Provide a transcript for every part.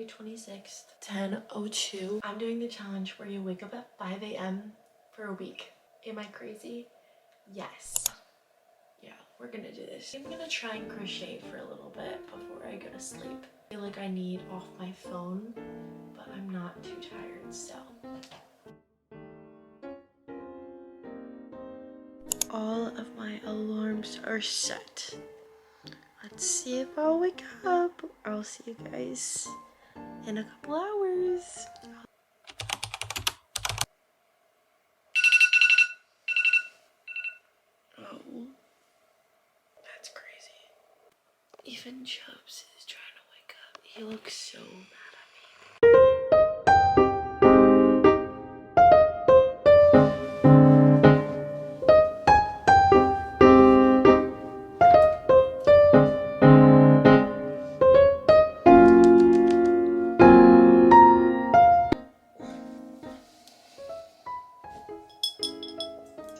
26th, 10:02. I'm doing the challenge where you wake up at 5 a.m. for a week. Am I crazy? Yes. Yeah, we're gonna do this. I'm gonna try and crochet for a little bit before I go to sleep. I feel like I need off my phone, but I'm not too tired still. All of my alarms are set. Let's see if I'll wake up. I'll see you guys in a couple hours. Oh, that's crazy. Even Chubbs is trying to wake up. He looks so mad at me.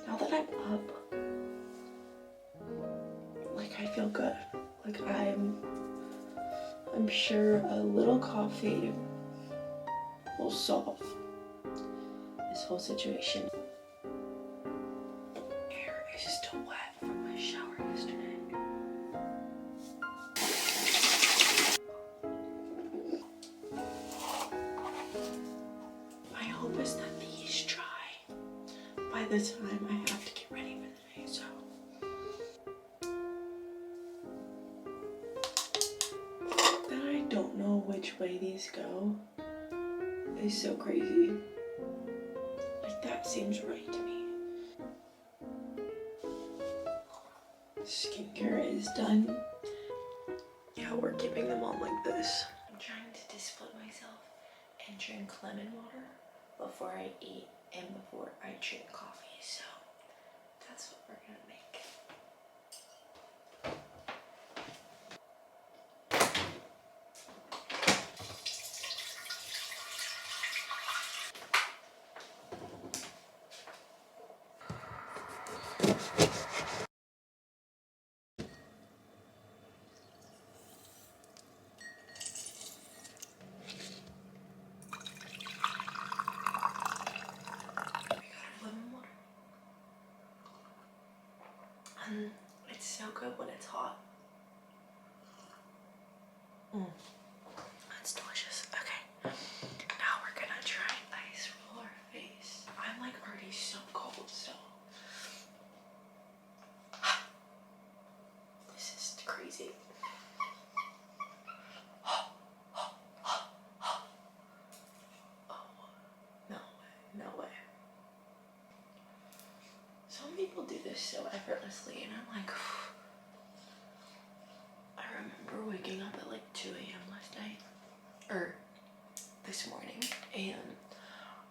Now that I'm up, like I feel good. Like I'm sure a little coffee will solve this whole situation. Hair is still wet from my shower yesterday. My hope is that these dry by the time I have to get ready for the day, so. That I don't know which way these go is so crazy. Like, that seems right to me. Skincare is done. Yeah, we're keeping them on like this. I'm trying to discipline myself and drink lemon water before I eat and before I drink coffee, so that's what we're gonna make. Lemon water. It's so good when it's hot. That's delicious. Okay, now we're gonna try ice roll our face. I'm like already so cold, so this is crazy. Oh, no way, no way. Some people do this so effortlessly, and I'm like, I remember waking up at like 2 a.m. last night, or this morning, and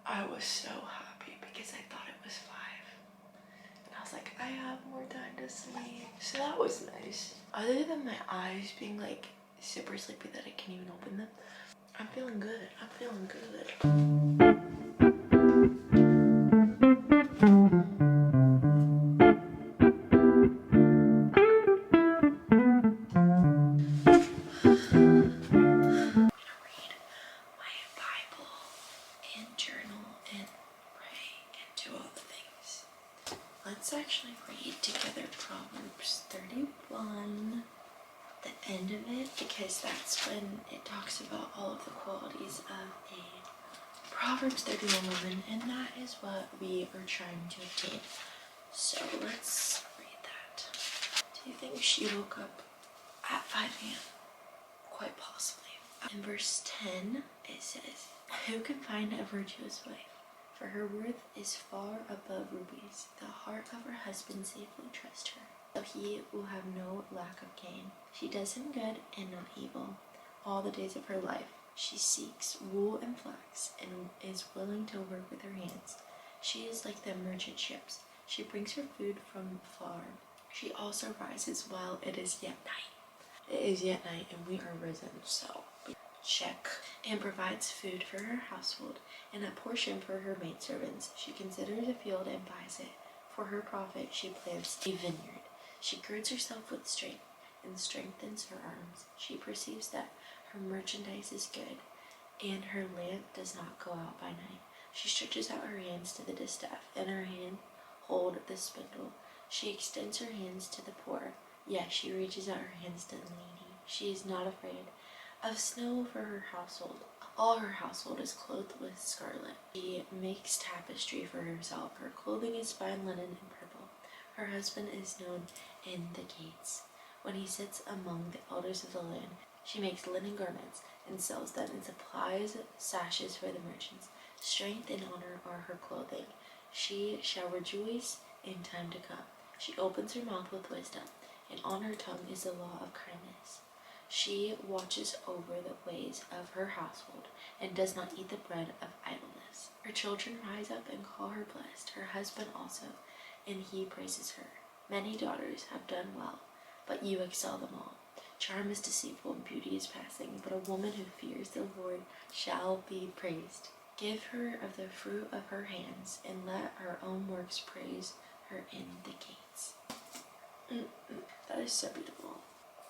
I was so happy because I thought it was 5. And I was like, I have more time to sleep. So that was nice. Other than my eyes being like super sleepy that I can't even open them, I'm feeling good. I'm feeling good. Let's actually read together Proverbs 31, the end of it, because that's when it talks about all of the qualities of a Proverbs 31 woman, and that is what we are trying to obtain. So let's read that. Do you think she woke up at 5 a.m.? Quite possibly. In verse 10, it says, "Who can find a virtuous wife? For her worth is far above rubies. The heart of her husband safely trusts her, so he will have no lack of gain. She does him good and not evil. All the days of her life she seeks wool and flax, and is willing to work with her hands. She is like the merchant ships. She brings her food from far. She also rises while it is yet night." It is yet night, and we are risen, so check. And provides food for her household, and a portion for her maidservants. She considers a field and buys it. For her profit she plants a vineyard. She girds herself with strength and strengthens her arms. She perceives that her merchandise is good, and her lamp does not go out by night. She stretches out her hands to the distaff, and her hand hold the spindle. She extends her hands to the poor. Yes, she reaches out her hands to the needy. She is not afraid of snow for her household. All her household is clothed with scarlet. She makes tapestry for herself. Her clothing is fine linen and purple. Her husband is known in the gates. When he sits among the elders of the land, she makes linen garments and sells them and supplies sashes for the merchants. Strength and honor are her clothing. She shall rejoice in time to come. She opens her mouth with wisdom, and on her tongue is the law of kindness. She watches over the ways of her household and does not eat the bread of idleness. Her children rise up and call her blessed, her husband also, and he praises her. Many daughters have done well, but you excel them all. Charm is deceitful and beauty is passing, but a woman who fears the Lord shall be praised. Give her of the fruit of her hands, and let her own works praise her in the gates. That is so beautiful.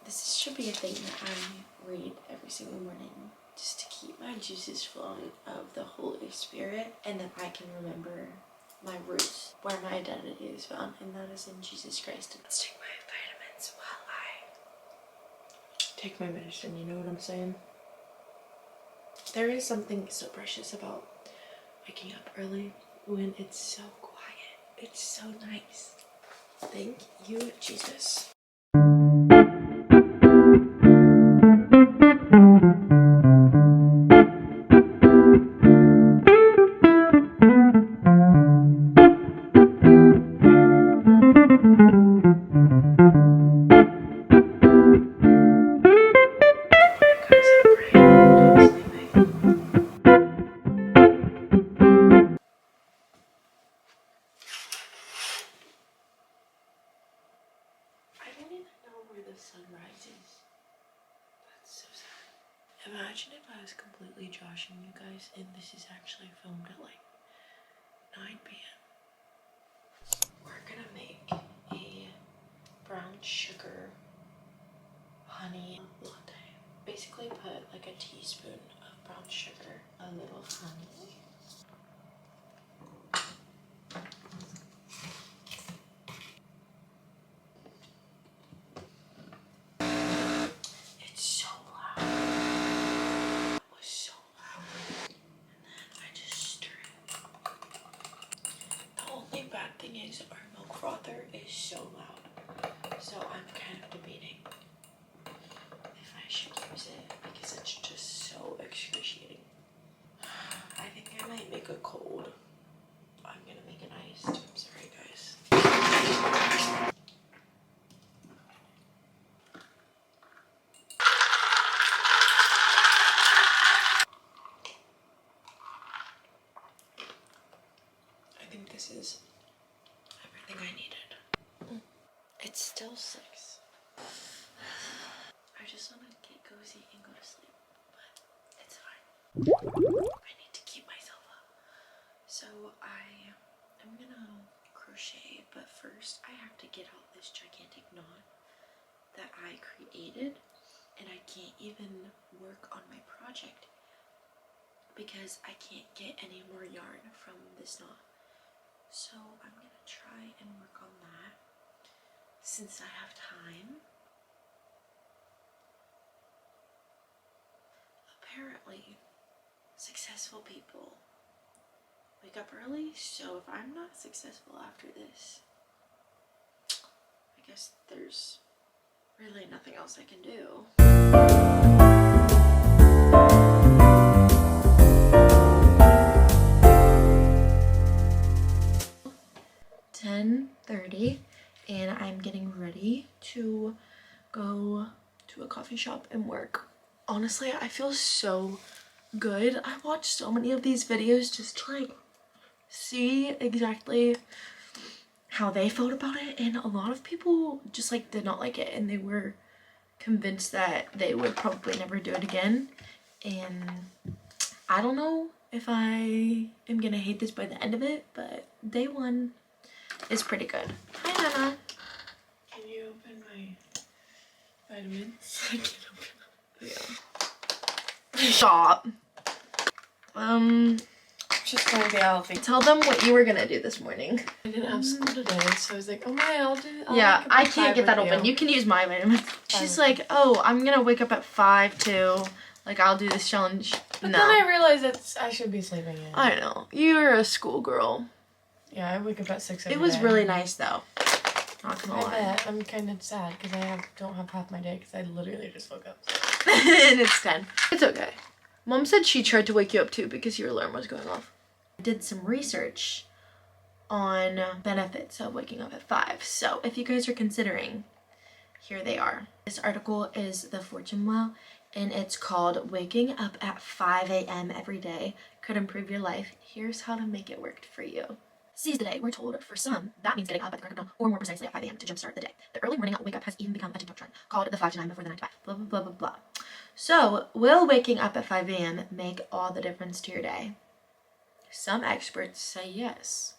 This should be a thing that I read every single morning, just to keep my juices flowing of the Holy Spirit, and that I can remember my roots, where my identity is found, and that is in Jesus Christ. Let's take my vitamins while I take my medicine, you know what I'm saying? There is something so precious about waking up early when it's so quiet. It's so nice. Thank you, Jesus. I don't even know where the sun rises. That's so sad. Imagine if I was completely joshing you guys and this is actually filmed at like 9 p.m. We're gonna make a brown sugar honey latte. Basically put like a teaspoon of brown sugar, a little honey. It's so loud. It was so loud. And then I just stir it. The only bad thing is our milk frother is so loud. So I'm kind of debating if I should use it because it's just so excruciating. I think I might make a cold. I'm gonna make it iced. I'm sorry, guys. I think this is everything I needed. It's still 6. I just want to get cozy and go to sleep, but it's fine. I need to keep myself up. So I am gonna crochet, but first I have to get out this gigantic knot that I created, and I can't even work on my project because I can't get any more yarn from this knot. So I'm gonna try and work on that since I have time. Apparently, successful people wake up early, so if I'm not successful after this, I guess there's really nothing else I can do. 10:30, and I'm getting ready to go to a coffee shop and work. Honestly, I feel so good. I watched so many of these videos just to like see exactly how they felt about it, and a lot of people just like did not like it, and they were convinced that they would probably never do it again. And I don't know if I am gonna hate this by the end of it, but day 1 is pretty good. Hi, Hannah. Can you open my vitamins? I can't open them. Yeah. Stop. Just trying to be healthy. Tell them what you were gonna do this morning. I didn't have school today, so I was like, oh my, yeah, I can't get that open. You can use my vitamins. She's like, oh, I'm gonna wake up at 5 too. Like, I'll do this challenge. But then I realized I should be sleeping in. I know. You're a schoolgirl. Yeah, I wake up at 6 It was really nice though. Not gonna lie. I'm kind of sad because I don't have half my day because I literally just woke up. And it's 10. It's okay. Mom said she tried to wake you up too because your alarm was going off. I did some research on benefits of waking up at 5. So if you guys are considering, here they are. This article is the Fortune Well, and it's called Waking Up at 5 a.m. every day could improve your life. Here's how to make it work for you. Seize the day. We're told for some, that means getting up at the crack of dawn, or more precisely at 5 a.m. to jumpstart the day. The early morning wake up has even become a TikTok trend called the 5 to 9 before the 9 to 5. Blah, blah, blah, blah, blah. So, will waking up at 5 a.m. make all the difference to your day? Some experts say yes.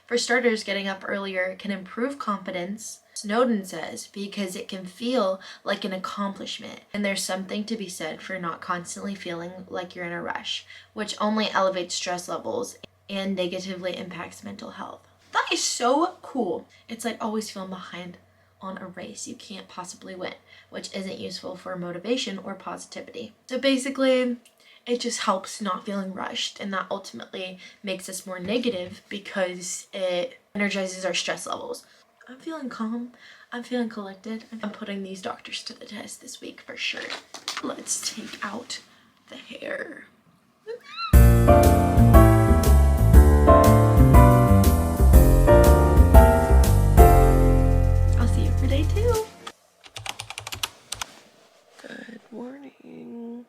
For starters, getting up earlier can improve confidence, Snowden says, because it can feel like an accomplishment. And there's something to be said for not constantly feeling like you're in a rush, which only elevates stress levels and negatively impacts mental health. That is so cool. It's like always feeling behind on a race you can't possibly win, which isn't useful for motivation or positivity. So basically, it just helps not feeling rushed, and that ultimately makes us more negative because it energizes our stress levels. I'm feeling calm. I'm feeling collected. I'm putting these doctors to the test this week for sure. Let's take out the hair. I'll see you for day 2. Good morning.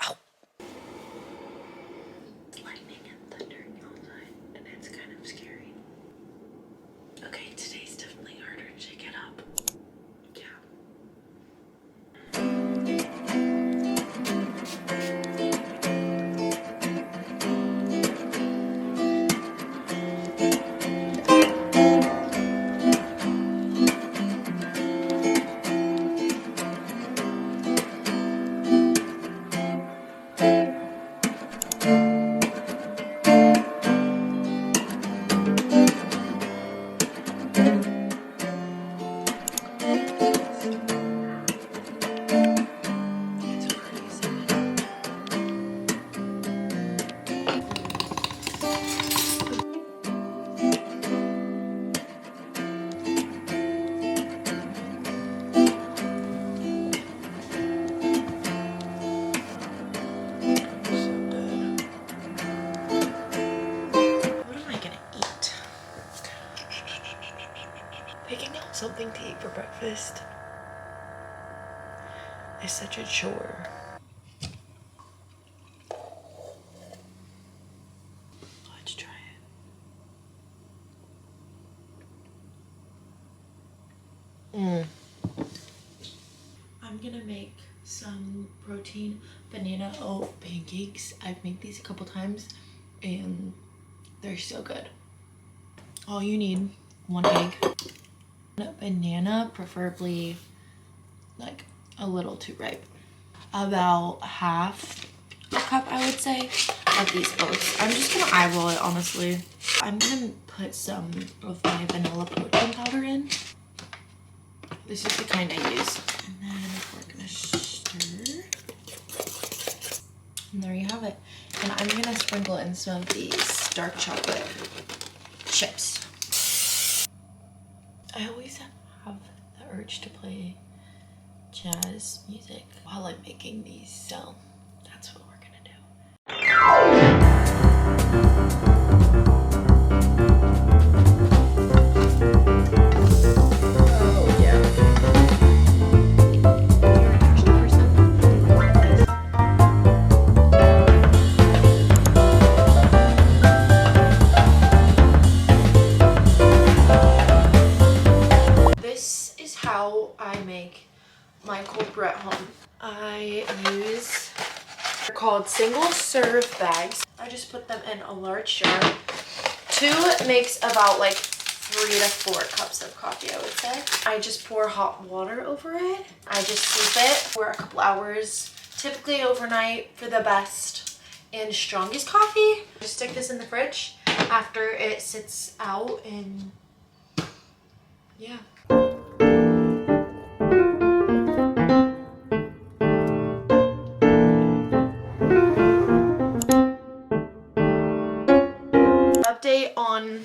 Ow. It's lightning and thundering outside, and it's kind of scary. Okay, today's definitely harder to get up. Yeah. Picking out something to eat for breakfast is such a chore. Let's try it. I'm gonna make some protein banana oat pancakes. I've made these a couple times and they're so good. All you need, 1 egg, banana, preferably like a little too ripe, about half a cup I would say of these oats. I'm just gonna eyeball it honestly. I'm gonna put some of my vanilla protein powder in. This is the kind I use. And then we're gonna stir. And there you have it. And I'm gonna sprinkle in some of these dark chocolate chips. I always have the urge to play jazz music while I'm making these, so that's what we're gonna do. Oh yeah. You're an actual person. This is how I make my cold brew at home. I use, they're called single serve bags. I just put them in a large jar. 2 makes about like 3 to 4 cups of coffee, I would say. I just pour hot water over it. I just steep it for a couple hours typically overnight for the best and strongest coffee. Just stick this in the fridge after it sits out, and yeah. Update on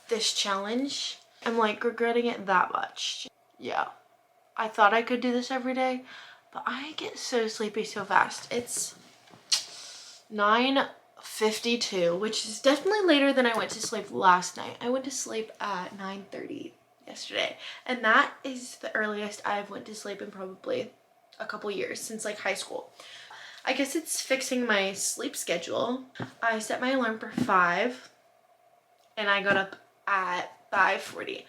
this challenge. I'm like regretting it that much. Yeah. I thought I could do this every day, but I get so sleepy so fast. It's 9:52, which is definitely later than I went to sleep last night. I went to sleep at 9:30 yesterday, and that is the earliest I've went to sleep in probably a couple years, since like high school. I guess it's fixing my sleep schedule. I set my alarm for 5 and I got up at 5:40.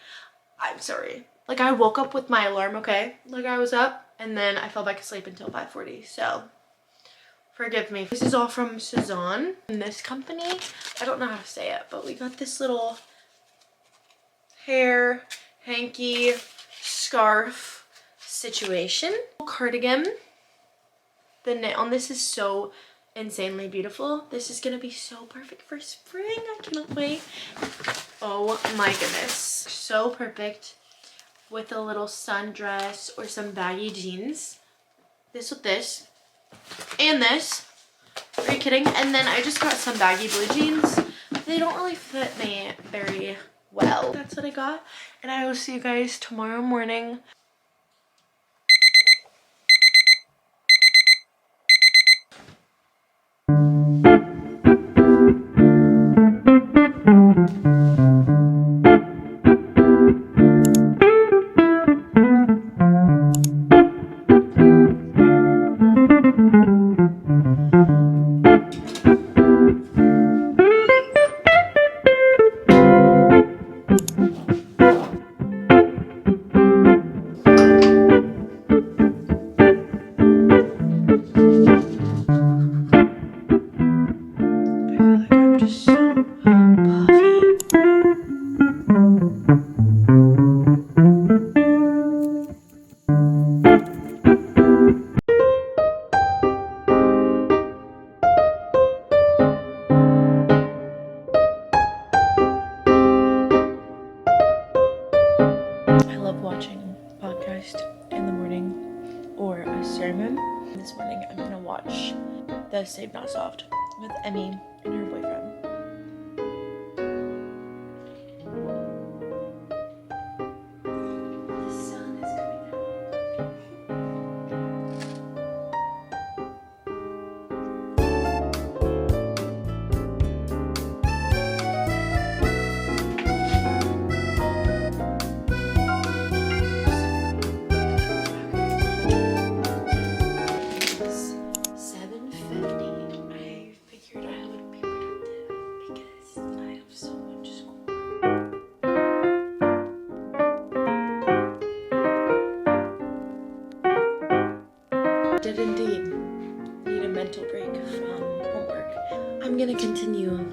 I'm sorry. Like, I woke up with my alarm, okay? Like, I was up and then I fell back asleep until 5:40. So forgive me. This is all from Cezanne in this company. I don't know how to say it, but we got this little hair hanky scarf situation. Cardigan. The knit on this is so insanely beautiful. This is gonna be so perfect for spring. I cannot wait. Oh my goodness. So perfect with a little sundress or some baggy jeans. This with this. And this. Are you kidding? And then I just got some baggy blue jeans. They don't really fit me very well. That's what I got. And I will see you guys tomorrow morning. This morning I'm gonna watch The Save Not Soft with Emmy and her boyfriend. The sun is coming did indeed need a mental break from homework. I'm gonna continue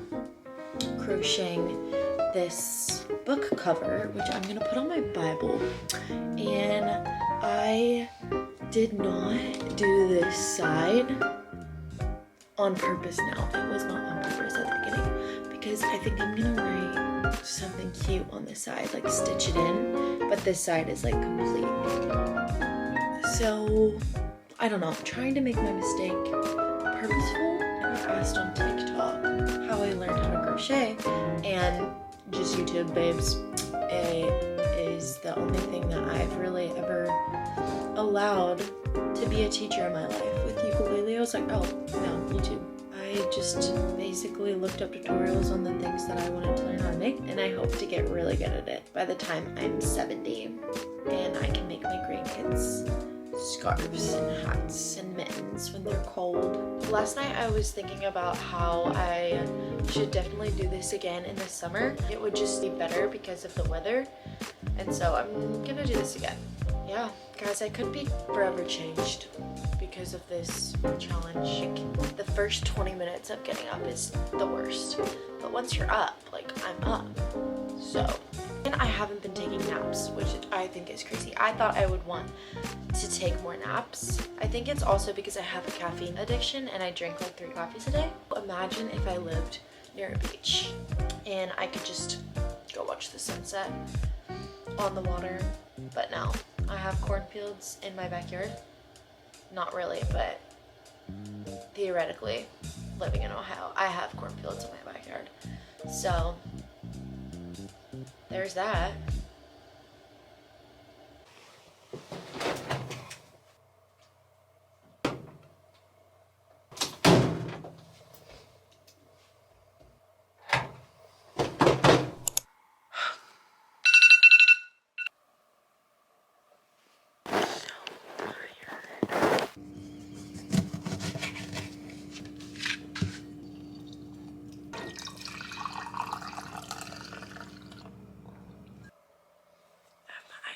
crocheting this book cover, which I'm gonna put on my Bible. And I did not do this side on purpose now. It was not on purpose at the beginning, because I think I'm gonna write something cute on this side, like stitch it in, but this side is like complete. So I don't know, I'm trying to make my mistake purposeful. I was asked on TikTok how I learned how to crochet, and just YouTube babes, it is the only thing that I've really ever allowed to be a teacher in my life. With ukulele, I was like, oh no, YouTube. I just basically looked up tutorials on the things that I wanted to learn how to make, and I hope to get really good at it by the time I'm 70 and I can make my grandkids scarves and hats and mittens when they're cold. Last night I was thinking about how I should definitely do this again in the summer. It would just be better because of the weather, and so I'm gonna do this again. Yeah, guys, I could be forever changed because of this challenge. Like, the first 20 minutes of getting up is the worst, but once you're up, like, I'm up. So And I haven't been taking naps, which I think is crazy. I thought I would want to take more naps. I think it's also because I have a caffeine addiction and I drink like 3 coffees a day. Imagine if I lived near a beach and I could just go watch the sunset on the water. But no, I have cornfields in my backyard. Not really, but theoretically, living in Ohio, I have cornfields in my backyard. So there's that.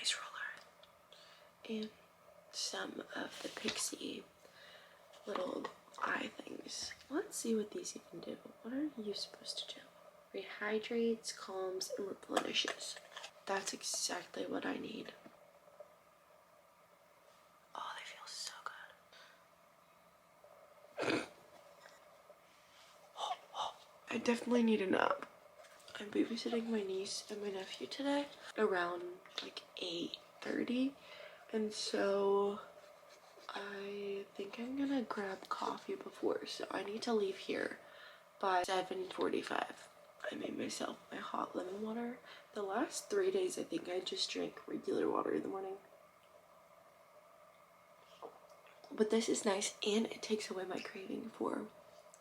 Ice roller and some of the pixie little eye things. Let's see what these even do. What are you supposed to do? Rehydrates, calms, and replenishes. That's exactly what I need. Oh, they feel so good. I definitely need a nap. I'm babysitting my niece and my nephew today around like 8:30, and so I think I'm gonna grab coffee before, so I need to leave here by 7:45. I made myself my hot lemon water. The last 3 days I think I just drank regular water in the morning, but this is nice and it takes away my craving for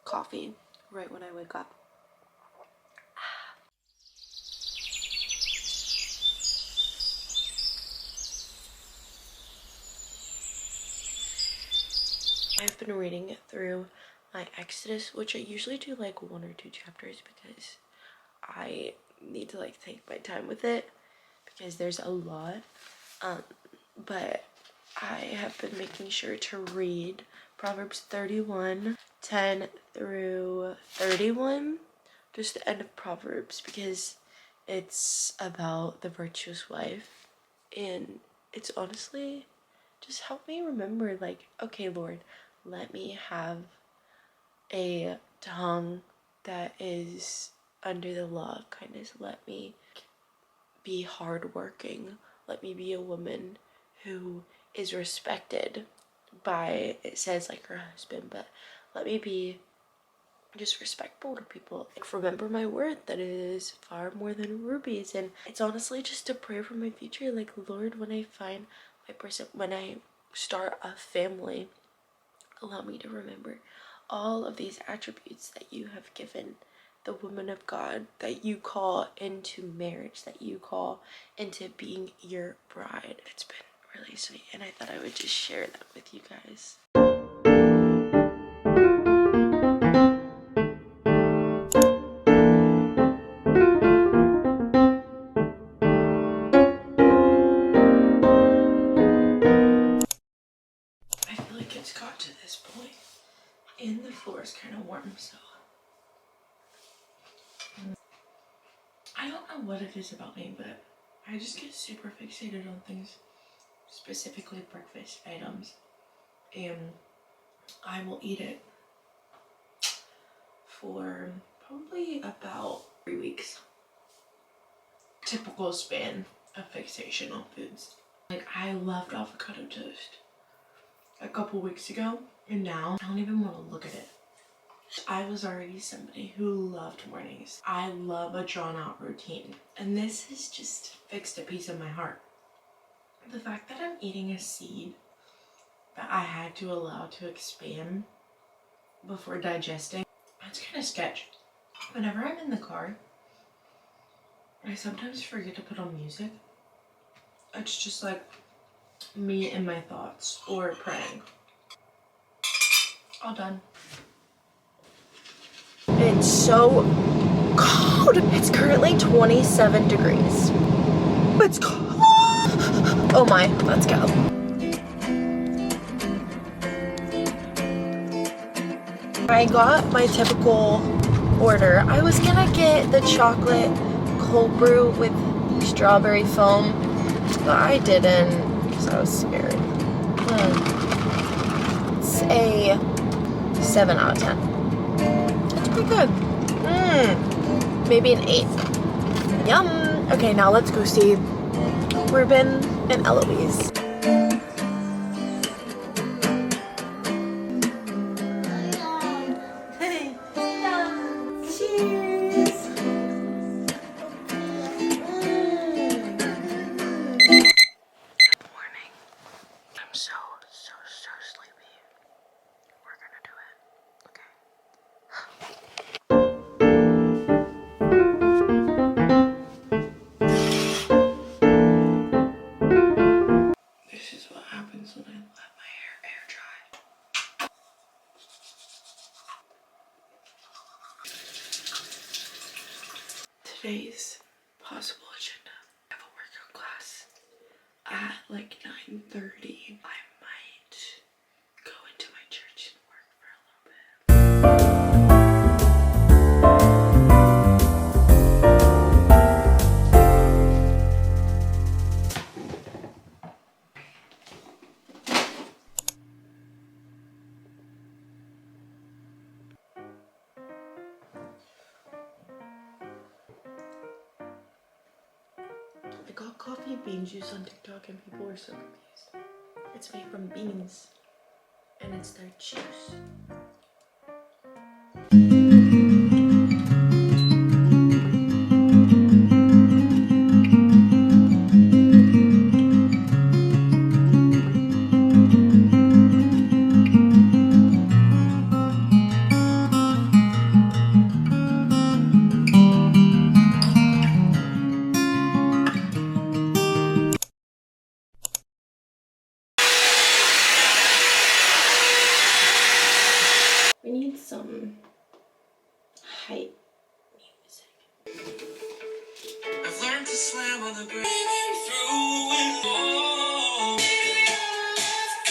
coffee right when I wake up. I've been reading through my Exodus, which I usually do like 1 or 2 chapters because I need to like take my time with it because there's a lot. But I have been making sure to read Proverbs 31:10 through 31, just the end of Proverbs, because it's about the virtuous wife, and it's honestly just helped me remember, like, okay, Lord, let me have a tongue that is under the law of kindness. Let me be hardworking. Let me be a woman who is respected by, it says like her husband, but let me be just respectful to people. Like, remember my worth, that it is far more than rubies. And it's honestly just a prayer for my future. Like, Lord, when I find my person, when I start a family, allow me to remember all of these attributes that you have given the woman of God, that you call into marriage, that you call into being your bride. It's been really sweet, and I thought I would just share that with you guys. I feel like it's got to this point, and the floor is kind of warm, so I don't know what it is about me, but I just get super fixated on things, specifically breakfast items, and I will eat it for probably about 3 weeks. Typical span of fixation on foods. Like, I loved avocado toast a couple weeks ago, and now I don't even want to look at it. I was already somebody who loved mornings. I love a drawn out routine, and this has just fixed a piece of my heart. The fact that I'm eating a seed that I had to allow to expand before digesting, that's kind of sketch. Whenever I'm in the car, I sometimes forget to put on music. It's just like me and my thoughts or praying. All done. It's so cold. It's currently 27 degrees. It's cold. Oh my, let's go. I got my typical order. I was gonna get the chocolate cold brew with strawberry foam, but I didn't because I was scared. It's a 7 out of 10. That's pretty good. Maybe an 8. Yum. Okay, now let's go see Ruben and Eloise. Cheers. Good morning. I'm so sleepy. We're gonna do it. Okay. This is what happens when I let my hair air dry. Today's possible agenda. I have a workout class at like 9:30. I might go into my church and work for a little bit. I got coffee and bean juice on TikTok and people were so confused. It's made from beans and it's their juice. We need some hype music. I've learned to slam on the breathing through it all.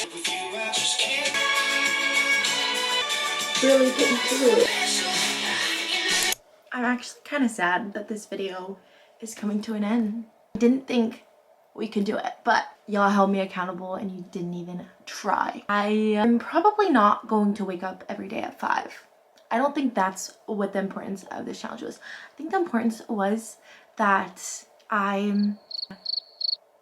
With you, I just can't really get into it. I'm actually kind of sad that this video is coming to an end. I didn't think we could do it, but y'all held me accountable and you didn't even try. I am probably not going to wake up every day at 5. I don't think that's what the importance of this challenge was. I think the importance was that I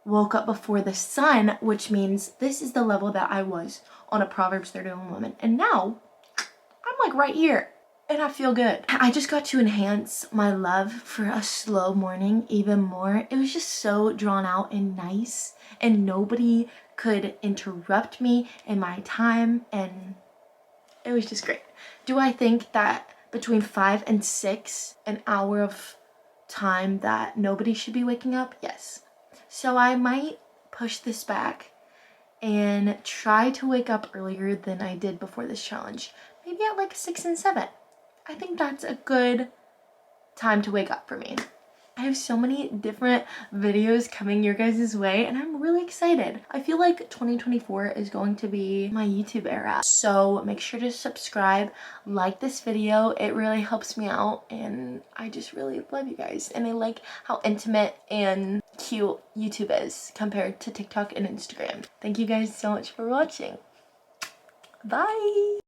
woke up before the sun, which means this is the level that I was on a Proverbs 31 woman. And now I'm like right here. And I feel good. I just got to enhance my love for a slow morning even more. It was just so drawn out and nice, and nobody could interrupt me in my time, and it was just great. Do I think that between 5 and 6, an hour of time that nobody should be waking up? Yes. So I might push this back and try to wake up earlier than I did before this challenge. Maybe at like 6 and 7. I think that's a good time to wake up for me. I have so many different videos coming your guys' way and I'm really excited. I feel like 2024 is going to be my YouTube era. So make sure to subscribe, like this video. It really helps me out and I just really love you guys. And I like how intimate and cute YouTube is compared to TikTok and Instagram. Thank you guys so much for watching. Bye!